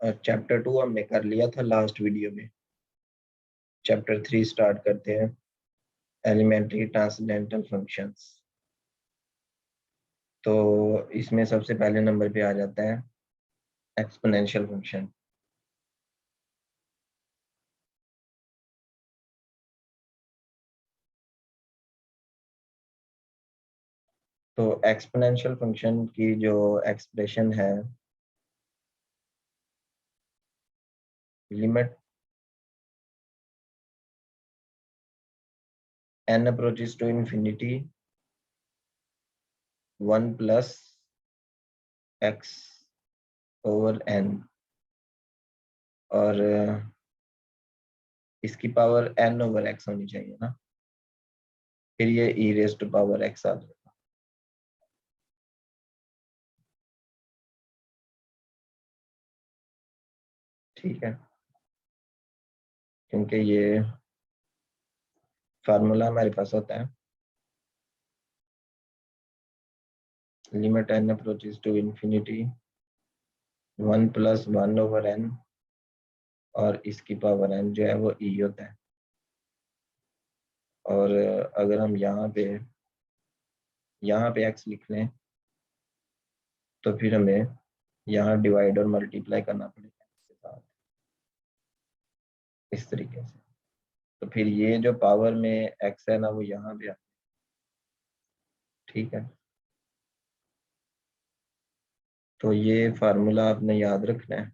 Chapter 2 हमने कर लिया था लास्ट वीडियो में। चैप्टर 3 स्टार्ट करते हैं, एलिमेंट्री ट्रांसेंडेंटल फंक्शंस। तो इसमें सबसे पहले नंबर पे आ जाता है एक्सपोनेंशियल फंक्शन। तो एक्सपोनेंशियल फंक्शन की जो एक्सप्रेशन है, limit n approaches to infinity 1 plus x over n, और इसकी पावर n ओवर x होनी चाहिए ना, फिर ये e raise to power x आ जाएगा। ठीक है, क्योंकि ये फार्मूला हमारे पास होता है limit n approaches to infinity 1 plus 1 over n, और इसकी पावर n जो है वो e होता है। और अगर हम यहाँ पे x लिख लें तो फिर हमें यहाँ डिवाइड और मल्टीप्लाई करना पड़ेगा इसके साथ, इस तरीके से। तो फिर ये जो पावर में x है ना, वो यहाँ पे ठीक है। तो ये फार्मूला आपने याद रखना है।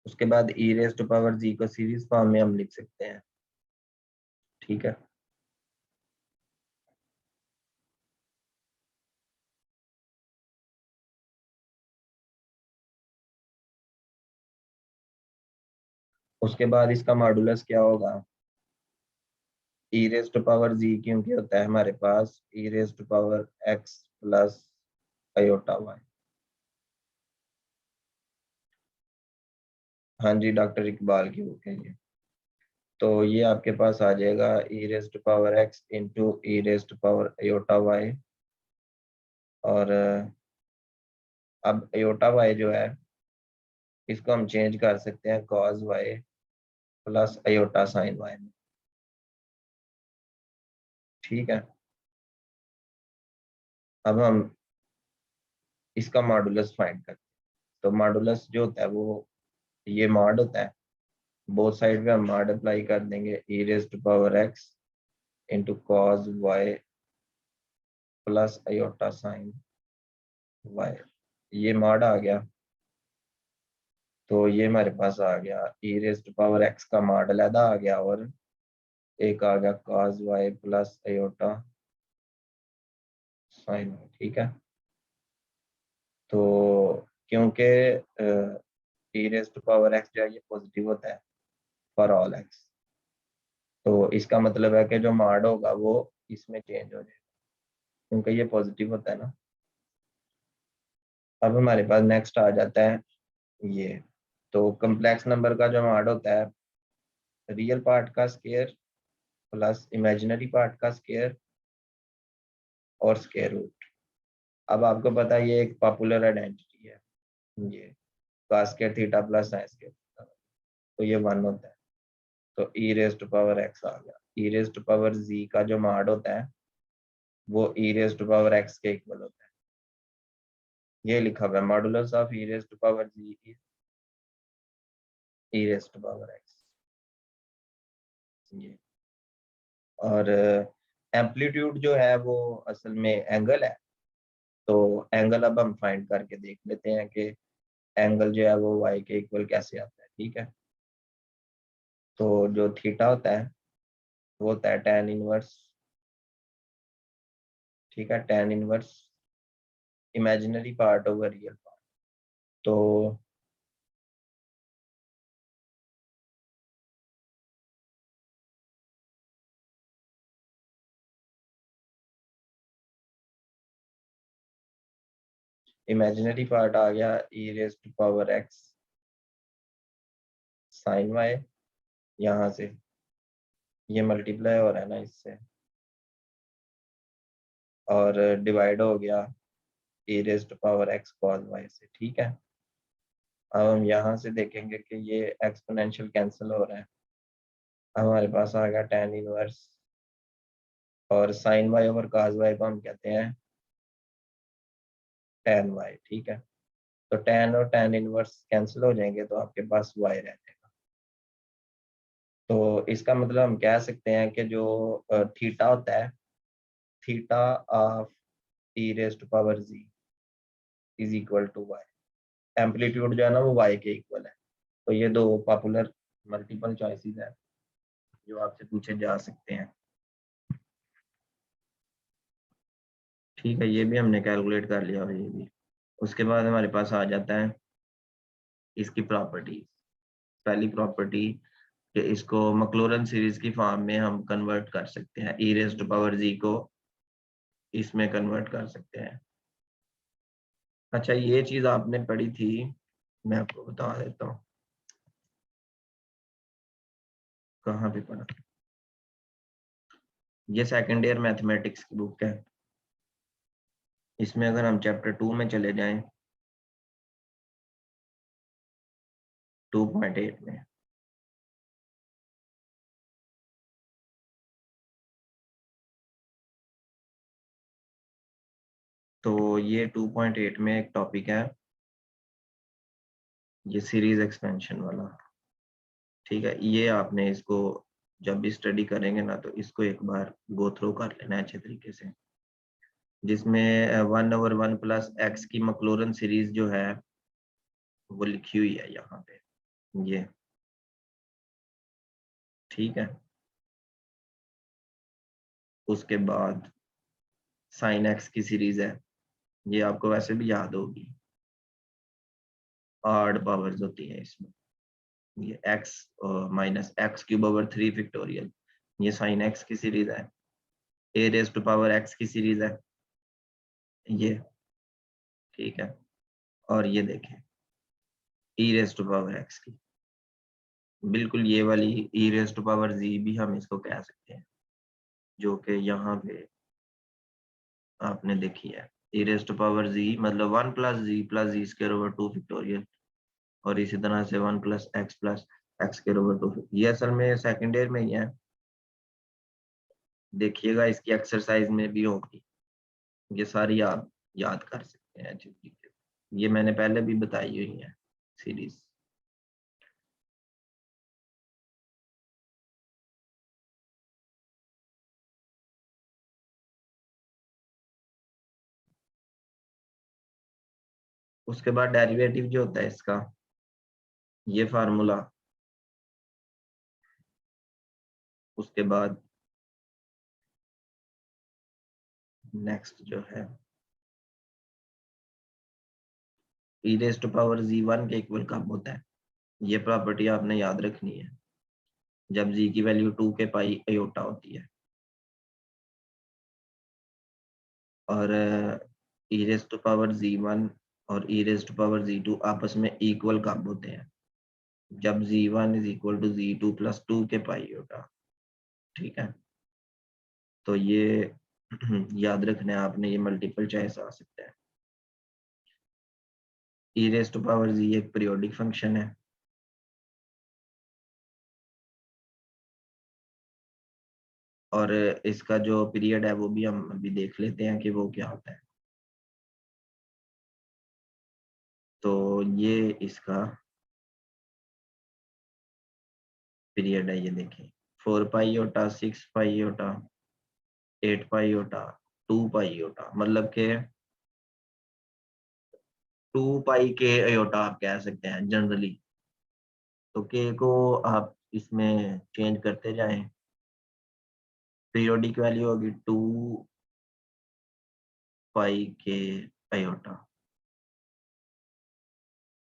उसके बाद e raise to power g को सीरीज फॉर्म में हम लिख सकते हैं। ठीक है, उसके बाद इसका मॉडुलस क्या होगा, e raise to power g क्योंकि होता है हमारे पास e raise to power x plus iota y। हाँ जी, डॉक्टर इकबाल की बुक है ये। तो ये आपके पास आ जाएगा e raise to power x into e raise to power iota y। और अब आयोटा y जो है, इसको हम चेंज कर सकते हैं cos y plus iota sine y में। ठीक है, अब हम इसका मॉडुलस फाइंड करते हैं। तो मॉडुलस जो होता है वो ये मॉड होता है, बोथ साइड पे हम मॉड अप्लाई कर देंगे e raise to power x into cos y plus iota sine y। ये मॉड आ गया, तो ये हमारे पास आ गया e raise to power x का मॉड अलग आ गया, और एक आ गया cos y plus iota sine y। ठीक है, तो क्योंकि e raise to power x जो है ये पॉजिटिव होता है फॉर ऑल x, तो इसका मतलब है कि जो मॉड होगा वो इसमें चेंज हो जाएगा क्योंकि ये पॉजिटिव होता है ना। अब हमारे पास नेक्स्ट आ जाता है ये, तो कम्प्लेक्स नंबर का जो मॉड होता है रियल पार्ट का स्केयर प्लस इमेजिनरी पार्ट का स्केयर और स्केयर रूट। अब आपको पता है ये एक पॉपुलर आइडेंटिटी है, ये cos square theta plus sine square theta, तो ये 1 होता है। तो e raise to power x आ गया। e raise to power z का जो मॉड होता है वो e raise to power x के इक्वल होता है। ये लिखा हुआ है modulus of e raise to power z is e raise to power x। ये और एम्पलीट्यूड जो है वो असल में एंगल है। तो एंगल अब हम फाइंड करके देख लेते हैं कि एंगल जो है वो y के इक्वल कैसे आता है। ठीक है, तो जो थीटा होता है वो होता है tan इनवर्स। ठीक है, tan inverse imaginary part over real part. तो इमेजिनरी पार्ट आ गया e raise to power x sine y, यहाँ से ये मल्टीप्लाई हो रहा है ना इससे, और डिवाइड हो गया e raise to power x cos y से। ठीक है, अब हम यहाँ से देखेंगे कि ये एक्सपोनेंशियल कैंसिल हो रहा है। हमारे पास आ गया tan इनवर्स, और sin y over cos y को हम कहते हैं tan y। ठीक है, तो tan और tan इनवर्स कैंसिल हो जाएंगे तो आपके पास y रह जाएगा। तो इसका मतलब हम कह सकते हैं कि जो थीटा होता है, theta of e raise to power z is equal to y। Amplitude जो है ना वो y के इक्वल है। तो ये दो पॉपुलर मल्टीपल चॉइसेस है जो आपसे पूछे जा सकते हैं। ठीक है, ये भी हमने कैलकुलेट कर लिया, और ये भी। उसके बाद हमारे पास आ जाता है इसकी प्रॉपर्टी। पहली प्रॉपर्टी कि इसको मैक्लॉरेन सीरीज की फॉर्म में हम कन्वर्ट कर सकते हैं, e raise to power z को इसमें कन्वर्ट कर सकते हैं। अच्छा, ये चीज आपने पढ़ी थी, मैं आपको बता देता हूँ कहाँ पे पढ़ा। ये सेकंड ईयर मैथमेटिक्स की बुक है। इसमें अगर हम चैप्टर 2 में चले जाएं, 2.8 में, तो ये 2.8 में एक टॉपिक है, ये सीरीज एक्सपेंशन वाला। ठीक है, ये आपने इसको जब भी स्टडी करेंगे ना तो इसको एक बार गो थ्रू कर लेना है अच्छे तरीके से, जिसमें 1/1 प्लस एक्स की मैक्लॉरेन सीरीज जो है वो लिखी हुई है यहाँ पे, ये। ठीक है, उसके बाद साइन एक्स की सीरीज है, ये आपको वैसे भी याद होगी, ऑड पावर्स होती है इसमें। ये x minus x cube over 3 factorial, ये साइन एक्स की सीरीज है। ए रेज टू पावर एक्स की सीरीज है ये। ठीक है, और ये देखें e raise to power x की, बिल्कुल ये वाली ई रेज टू पावर जी भी हम इसको कह सकते हैं, जो कि यहाँ पे आपने देखी है। ई रेज टू पावर जी मतलब 1 प्लस जी स्क्वायर ओवर 2 फैक्टोरियल, और इसी तरह से 1 प्लस एक्स स्क्वायर ओवर 2। ये असल में सेकंड ईयर में ही है, देखिएगा इसकी एक्सरसाइज में भी होगी। ये सारी आप याद कर सकते हैं अच्छी तरीके से, ये मैंने पहले भी बताई हुई है सीरीज। उसके बाद डेरिवेटिव जो होता है इसका, ये फार्मूला। उसके बाद नेक्स्ट जो है ई रेज टू पावर जी 1 के इक्वल कब होता है, ये प्रॉपर्टी आपने याद रखनी है, जब जी की वैल्यू 2 के पाई अयोटा होती है। और ई रेज टू पावर जी 1 और ई रेज टू पावर जी 2 आपस में इक्वल कब होते हैं, जब z1 is equal to z2 plus 2 के पाई अयोटा। ठीक है, तो ये याद रखना है आपने, ये मल्टीपल चॉइस आ सकता है। ई रेज टू पावर जी एक पीरियोडिक फंक्शन है, और इसका जो पीरियड है वो भी हम अभी देख लेते हैं कि वो क्या होता है। तो ये इसका पीरियड है, ये देखें 4 पाई योटा, 6 पाई योटा, 8 पाई योटा, 2 पाई योटा, मतलब के 2 पाई के अयोटा आप कह सकते हैं जनरली। तो के को आप इसमें चेंज करते जाएं, पीरियोडिक वैल्यू होगी 2 पाई के अयोटा।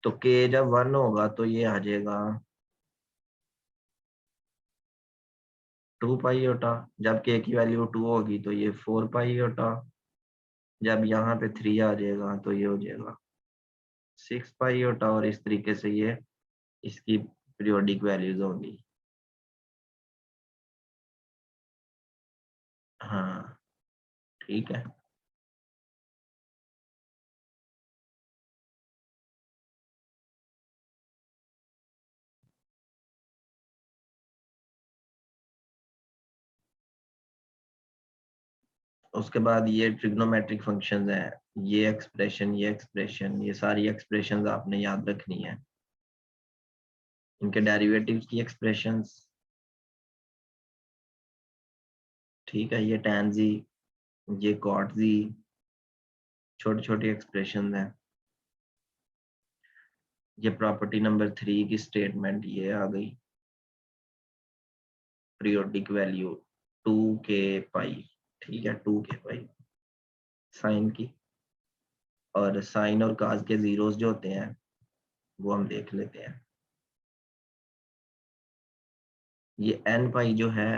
तो के जब 1 होगा तो ये आ जाएगा 2 पाई अयोटा, जब के की वैल्यू 2 होगी तो ये 4 पाई अयोटा, जब यहाँ पे 3 आ जाएगा तो ये हो जाएगा 6 पाई अयोटा, और इस तरीके से ये इसकी पीरियोडिक वैल्यूज होंगी। हाँ, ठीक है। उसके बाद ये ट्रिग्नोमेट्रिक फंक्शंस हैं, ये एक्सप्रेशन, ये एक्सप्रेशन, ये सारी एक्सप्रेशंस आपने याद रखनी है। इनके डेरिवेटिव्स की एक्सप्रेशंस, ठीक है, ये tan z, ये cot z, छोटी छोटी एक्सप्रेशन हैं। ये प्रॉपर्टी नंबर 3 की स्टेटमेंट ये आ गई, पीरियोडिक वैल्यू 2k पाई, ठीक है, 2k पाई साइन की। और साइन और काज के जीरोस जो होते हैं वो हम देख लेते हैं। ये n पाई जो है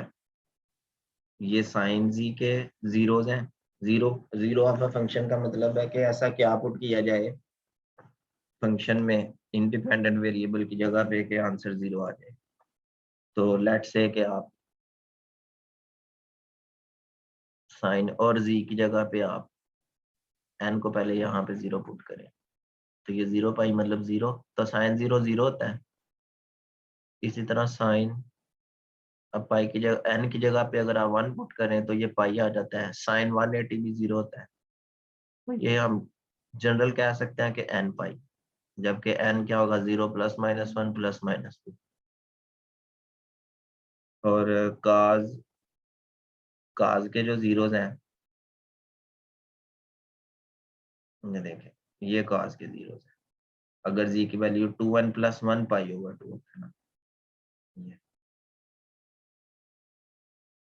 ये साइन जी के जीरोस हैं। Zero zero of a function का मतलब है कि ऐसा क्या पुट किया जाए फंक्शन में इंडिपेंडेंट वेरिएबल की जगह पे के आंसर जीरो आ जाए। तो लेट्स से कि आप साइन और जी की जगह पे आप n को पहले यहाँ पे जीरो पुट करें, तो ये 0 पाई मतलब जीरो, तो साइन जीरो जीरो होता है। इसी तरह साइन, अब पाई की जगह n की जगह पे अगर आप 1 पुट करें तो ये पाई आ जाता है। साइन 180 भी जीरो होता है। तो ये हम जनरल कह सकते हैं कि n पाई, जबकि n क्या होगा, 0 प्लस माइनस 1 प्लस माइनस 2। और काज काज के जो जीरोस हैं, ये देखें, ये काज के जीरोस हैं। अगर जी की वैल्यू 2 1 प्लस 1 पाई होगा 2 है ना,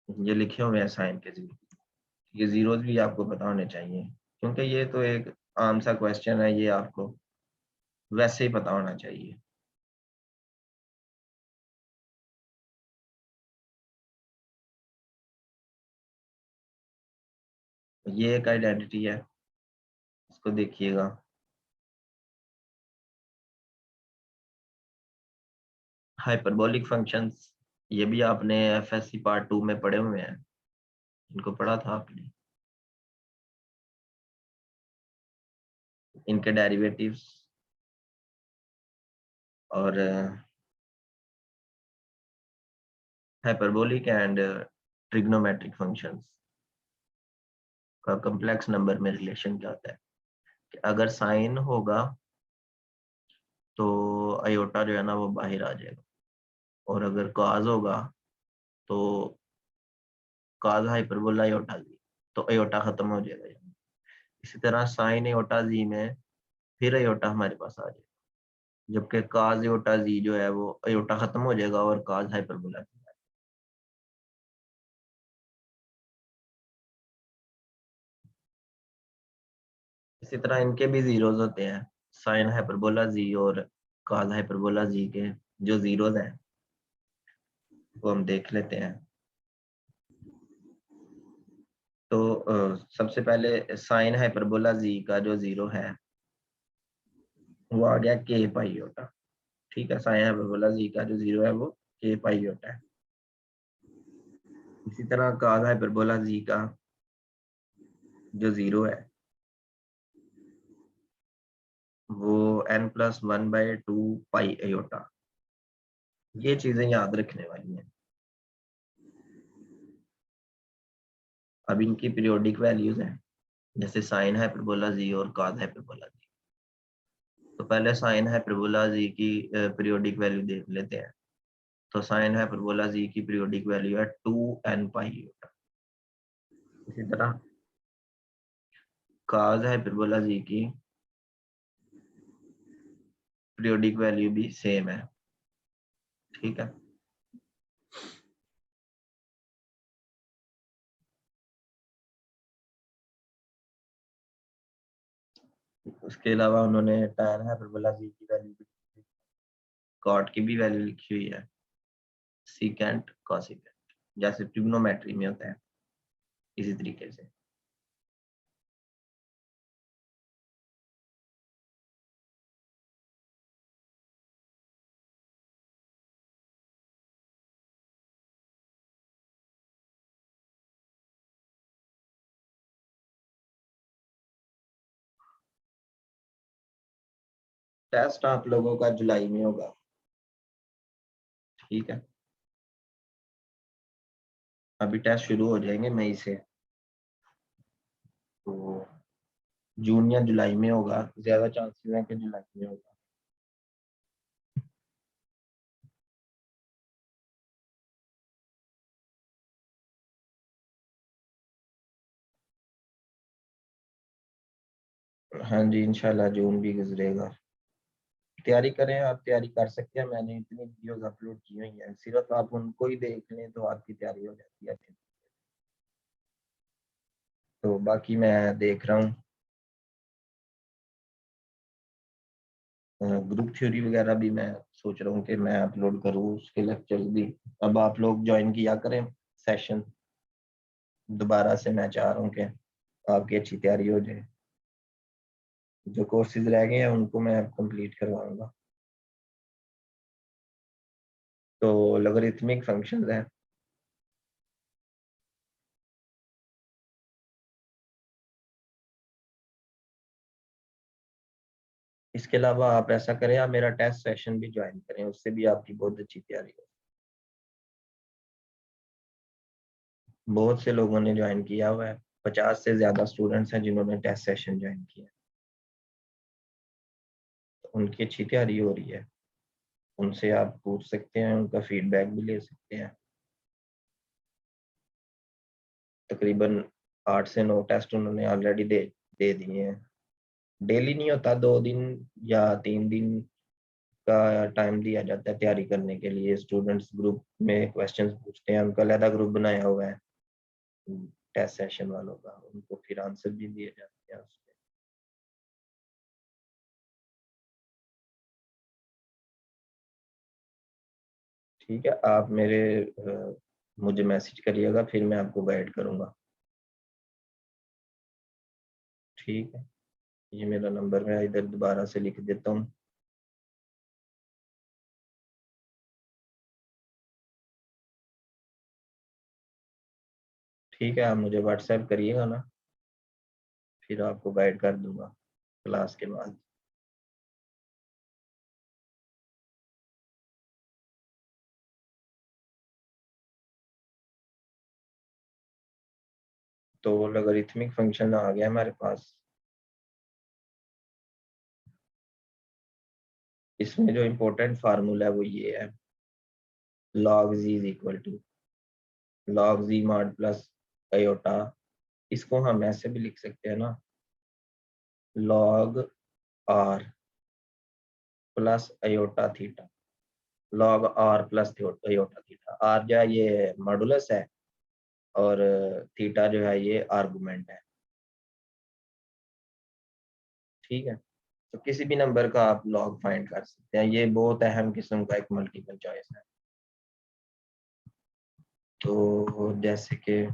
ये लिखे हुए हैं साइन के जीरो। ये जीरोस भी आपको पता होने चाहिए, क्योंकि ये तो एक आम सा क्वेश्चन है, ये आपको वैसे ही पता होना चाहिए। ये एक आइडेंटिटी है, इसको देखिएगा। हाइपरबोलिक फंक्शंस, ये भी आपने एफएससी पार्ट 2 में पढ़े हुए हैं, इनको पढ़ा था आपने। इनके डेरिवेटिव्स और हाइपरबोलिक एंड ट्रिग्नोमेट्रिक फंक्शंस का कॉम्प्लेक्स नंबर में रिलेशन क्या होता है कि अगर साइन होगा तो अयोटा जो है ना वो बाहर आ जाएगा, और अगर कॉस होगा तो कॉस हाइपरबोला अयोटा जी, तो अयोटा खत्म हो जाएगा। इसी तरह साइन अयोटा जी में फिर अयोटा हमारे पास आ जाएगा, जबकि काज अयोटा जी जो है वो अयोटा खत्म हो जाएगा और काज हाइपरबोला। इसी तरह इनके भी जीरोस होते हैं, साइन हाइपरबोला जी और काज हाइपरबोला जी के जो जीरोस हैं वो हम देख लेते हैं। तो सबसे पहले साइन हाइपरबोला जी का जो जीरो है वो आ गया के पाई होता, ठीक है। साइन हाइपरबोला जी का जो जीरो है वो के पाई होता है। इसी तरह काज हाइपरबोला जी का जो जीरो है वो n प्लस 1/2 पाई अयोटा। ये चीजें याद रखने वाली हैं। अब इनकी पीरियोडिक वैल्यूज हैं, जैसे साइन हाइपरबोला जी और कॉस हाइपरबोला जी। तो पहले साइन हाइपरबोला जी की पीरियोडिक वैल्यू देख लेते हैं। तो साइन हाइपरबोला जी की पीरियोडिक वैल्यू है 2n पाई। इसी तरह कॉस हाइपरबोला जी की पीरियोडिक वैल्यू भी सेम है, ठीक है। उसके अलावा उन्होंने tan हाइपरबोला जी की वैल्यू भी, कॉट की भी वैल्यू लिखी हुई है, सीकेंट कॉसिकेंट, जैसे ट्रिग्नोमेट्री में होता है इसी तरीके से। टेस्ट आप लोगों का जुलाई में होगा, ठीक है। अभी टेस्ट शुरू हो जाएंगे मई से। तो जून या जुलाई में होगा, ज्यादा चांसेस हैं कि जुलाई में होगा। हाँ जी, इंशाल्लाह जून भी गुजरेगा। तैयारी करें, आप तैयारी कर सकते हैं। मैंने इतनी वीडियोस अपलोड की हुई हैं, सिर्फ आप उनको ही देख लें तो आपकी तैयारी हो जाती है। तो बाकी मैं देख रहा हूँ, ग्रुप थ्योरी वगैरह भी मैं सोच रहा हूँ कि मैं अपलोड करूँ उसके लेक्चर भी। अब आप लोग ज्वाइन किया करें सेशन, दोबारा से मैं चाह रहा हूँ कि आपकी अच्छी तैयारी हो जाए। जो कोर्सेज रह गए हैं उनको मैं कंप्लीट करवाऊंगा। तो लॉगरिथमिक फंक्शंस हैं, इसके अलावा आप ऐसा करें, आप मेरा टेस्ट सेशन भी ज्वाइन करें, उससे भी आपकी बहुत अच्छी तैयारी हो। बहुत से लोगों ने ज्वाइन किया हुआ है, 50 से ज्यादा स्टूडेंट्स हैं जिन्होंने टेस्ट सेशन ज्वाइन किया। तो उनकी अच्छी तैयारी हो रही है, उनसे आप पूछ सकते हैं, उनका फीडबैक भी ले सकते हैं। तकरीबन 8 से 9 टेस्ट उन्होंने ऑलरेडी दे दिए हैं। डेली नहीं होता, 2 दिन या 3 दिन का टाइम दिया जाता है तैयारी करने के लिए। स्टूडेंट्स ग्रुप में क्वेश्चंस पूछते हैं, उनका अलग ग्रुप बनाया हुआ है टेस्ट सेशन वालों का, उनको फिर आंसर भी दिए जाते हैं उसमें। ठीक है, आप मुझे मैसेज करिएगा, फिर मैं आपको गाइड करूंगा। ठीक है, ये मेरा नंबर मैं इधर दोबारा से लिख देता हूँ। ठीक है, आप मुझे व्हाट्सएप करिएगा ना, फिर आपको गाइड कर दूंगा क्लास के बाद। तो लॉगरिथमिक फंक्शन आ गया हमारे पास। इसमें जो इम्पोर्टेंट फार्मूला है वो ये है, log z is equal to log z mod plus iota. इसको हम ऐसे भी लिख सकते हैं ना, log r plus iota theta. log r plus iota theta, r जो है ये मॉडुलस है और थीटा जो है ये आर्गुमेंट है। ठीक है, तो किसी भी नंबर का आप log फाइंड कर सकते हैं। ये बहुत अहम किस्म का एक मल्टीपल चॉइस है। तो जैसे कि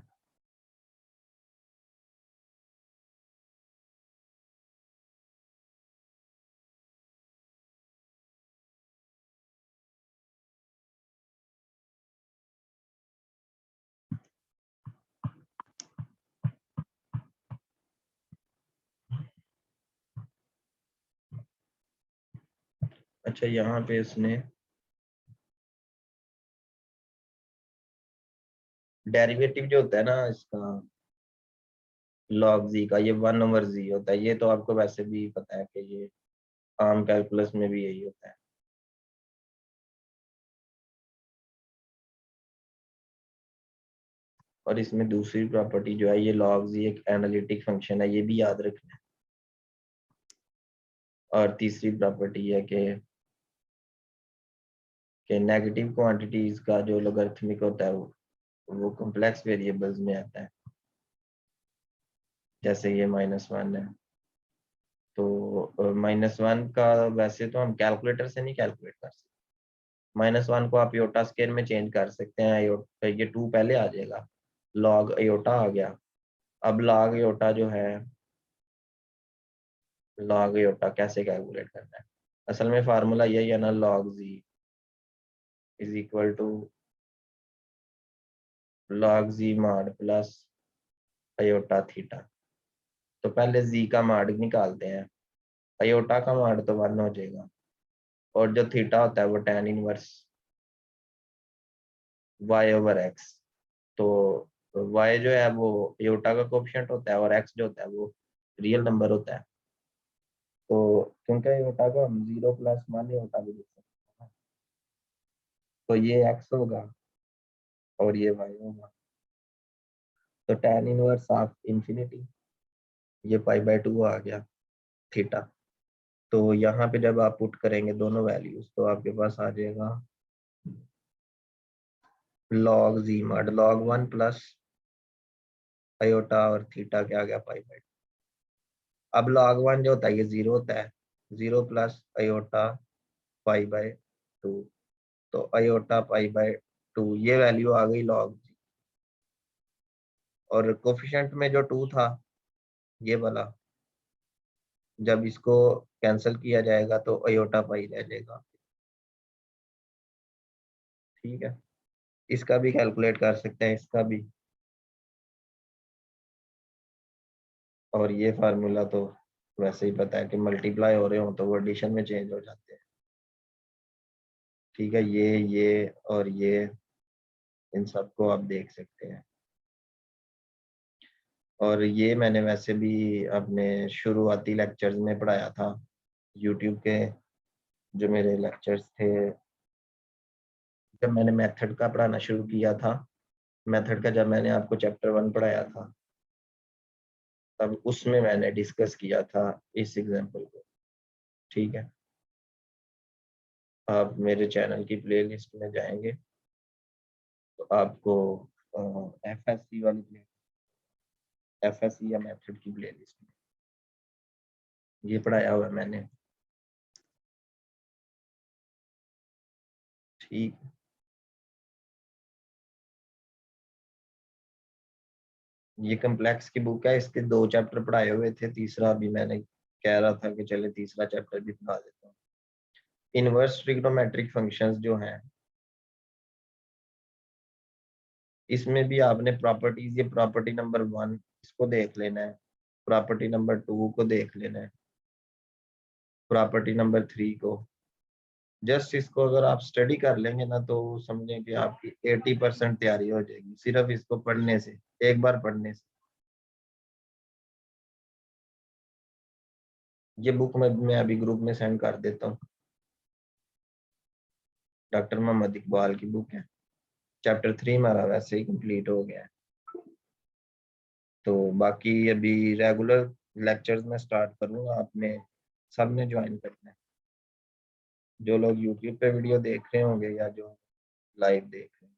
अच्छा, यहाँ पे इसने डेरिवेटिव जो होता है ना इसका, log z का, ये 1/z होता है। ये तो आपको वैसे भी पता है कि ये आम कैलकुलस में भी यही होता है। और इसमें दूसरी प्रॉपर्टी जो है, ये log z एक एनालिटिक फंक्शन है, ये भी याद रखना है। और तीसरी प्रॉपर्टी है कि नेगेटिव क्वांटिटीज का जो लोगरिथमिक होता है वो कॉम्प्लेक्स वेरिएबल्स में आता है। जैसे ये -1 है, तो -1 का वैसे तो हम कैलकुलेटर से नहीं कैलकुलेट कर सकते। -1 को आप योटा स्केयर में चेंज कर सकते हैं, ये 2 पहले आ जाएगा, लॉग अयोटा आ गया। अब लॉग अयोटा जो है, लॉग अयोटा कैसे कैलकुलेट करना है? असल में फार्मूला यही है ना, log z is equal to log z mod plus iota theta. तो पहले जी का मॉड निकालते हैं, अयोटा का मॉड तो 1 हो जाएगा, और जो थीटा होता है वो tan इनवर्स y/x। तो तो y जो है वो एयोटा का कोएफिशिएंट होता है और x जो होता है वो रियल नंबर होता है। तो क्योंकि एयोटा को हम 0 प्लस 1 एयोटा भी लिख सकते हैं, तो ये x होगा और ये y होगा। तो tan इनवर्स ऑफ इंफिनिटी ये π/2 आ गया थीटा। तो यहाँ पे जब आप पुट करेंगे दोनों वैल्यूज तो आपके पास आ जाएगा log z mod log 1 plus iota और थीटा क्या आ गया π/2। अब log 1 जो होता है ये 0 होता है, 0 प्लस आयोटा π/2, तो आयोटा π/2 ये वैल्यू आ गई log z। और कोफिशिएंट में जो 2 था ये वाला, जब इसको कैंसिल किया जाएगा तो आयोटा पाई रह जाएगा। ठीक है, इसका भी कैलकुलेट कर सकते हैं, इसका भी। और ये फार्मूला तो वैसे ही पता है कि मल्टीप्लाई हो रहे हो तो वो एडिशन में चेंज हो जाते हैं। ठीक है, ये और ये इन सबको आप देख सकते हैं। और ये मैंने वैसे भी अपने शुरुआती लेक्चर्स में पढ़ाया था, यूट्यूब के जो मेरे लेक्चर्स थे, जब मैंने मेथड का पढ़ाना शुरू किया था, मेथड का जब मैंने आपको चैप्टर 1 पढ़ाया था तब उसमें मैंने डिस्कस किया था इस एग्जांपल को। ठीक है, आप मेरे चैनल की प्लेलिस्ट में जाएंगे तो आपको एफएससी वाली प्ले एफएससी या मेथड की प्लेलिस्ट में ये पढ़ाया हुआ है मैंने। ठीक, ये कम्प्लेक्स की बुक है, इसके 2 चैप्टर पढ़ाए हुए थे, तीसरा अभी मैंने कह रहा था कि चले तीसरा चैप्टर भी पढ़ा देता हूँ। इनवर्स ट्रिग्नोमेट्रिक फंक्शंस जो हैं इसमें भी आपने प्रॉपर्टीज, ये प्रॉपर्टी नंबर 1 इसको देख लेना है, प्रॉपर्टी नंबर 2 को देख लेना है, प्रॉपर्टी नंबर 3 को। जस्ट इसको अगर आप स्टडी कर लेंगे ना तो समझें कि आपकी 80% तैयारी हो जाएगी सिर्फ इसको पढ़ने से, एक बार पढ़ने से। ये बुक मैं अभी ग्रुप में सेंड कर देता हूँ, डॉक्टर मोहम्मद इकबाल की बुक है। चैप्टर 3 हमारा वैसे ही कंप्लीट हो गया है। तो बाकी अभी रेगुलर लेक्चर्स में स्टार्ट करूँगा, आपने सबने ज्वाइन करना है, जो लोग यूट्यूब पे वीडियो देख रहे होंगे या जो लाइव देख रहे हैं।